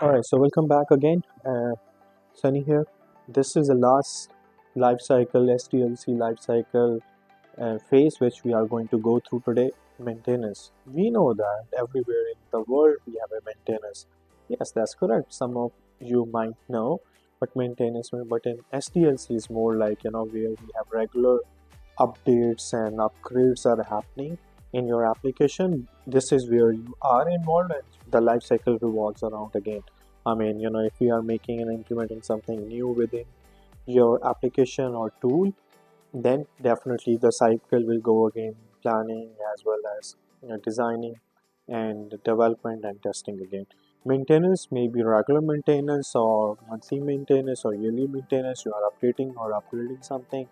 All right, so welcome back again. Sunny here. This is the last life cycle, SDLC life cycle phase which we are going to go through today. Maintenance. We know that everywhere in the world we have a maintenance. Yes, that's correct. Some of you might know, but maintenance, but in SDLC is more like where we have regular updates and upgrades are happening in your application. This is where you are involved and the life cycle revolves around again. I mean, if you are making and implementing something new within your application or tool, then definitely the cycle will go again, planning as well as designing and development and testing again. Maintenance may be regular maintenance or monthly maintenance or yearly maintenance. You are updating or upgrading something.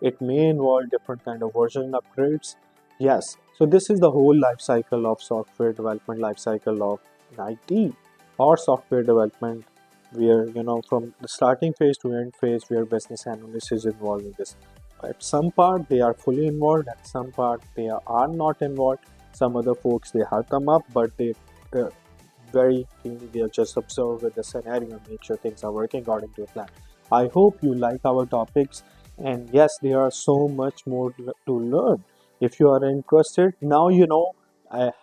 It may involve different kind of version upgrades. Yes, so this is the whole life cycle of software development, life cycle of IT or software development, where from the starting phase to end phase where business analyst is involved in this. At some part they are fully involved, at some part they are not involved. Some other folks they have come up, but they uh, very keenly they just observe with the scenario and make sure things are working according to a plan. I hope you like our topics, and yes, there are so much more to learn. If you are interested, now you know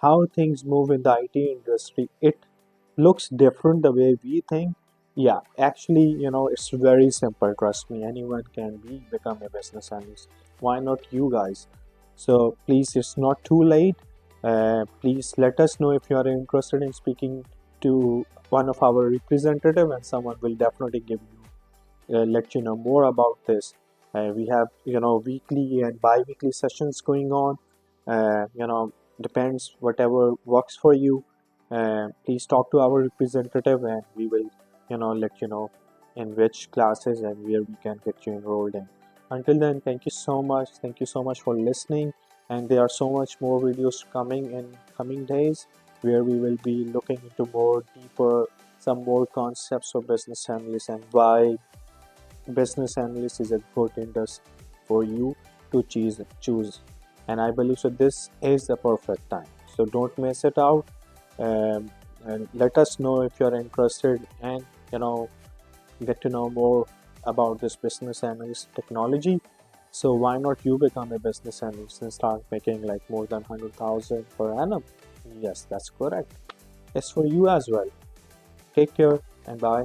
how things move in the IT industry. It looks different the way we think. Yeah, actually, it's very simple. Trust me, anyone can become a business analyst. Why not you guys? So please, it's not too late. Please let us know if you are interested in speaking to one of our representative, and someone will definitely give you let you know more about this. We have weekly and bi-weekly sessions going on. Depends whatever works for you. Please talk to our representative, and we will let you know in which classes and where we can get you enrolled in. Until then, thank you so much. Thank you so much for listening. And there are so much more videos coming in coming days where we will be looking into more deeper some more concepts of business analysts and why business analyst is a good industry for you to choose. And I believe so this is the perfect time, so don't miss it out. And let us know if you're interested, and you know get to know more about this business analyst technology. So why not you become a business analyst and start making like more than 100,000 per annum? Yes, that's correct. It's for you as well. Take care and bye.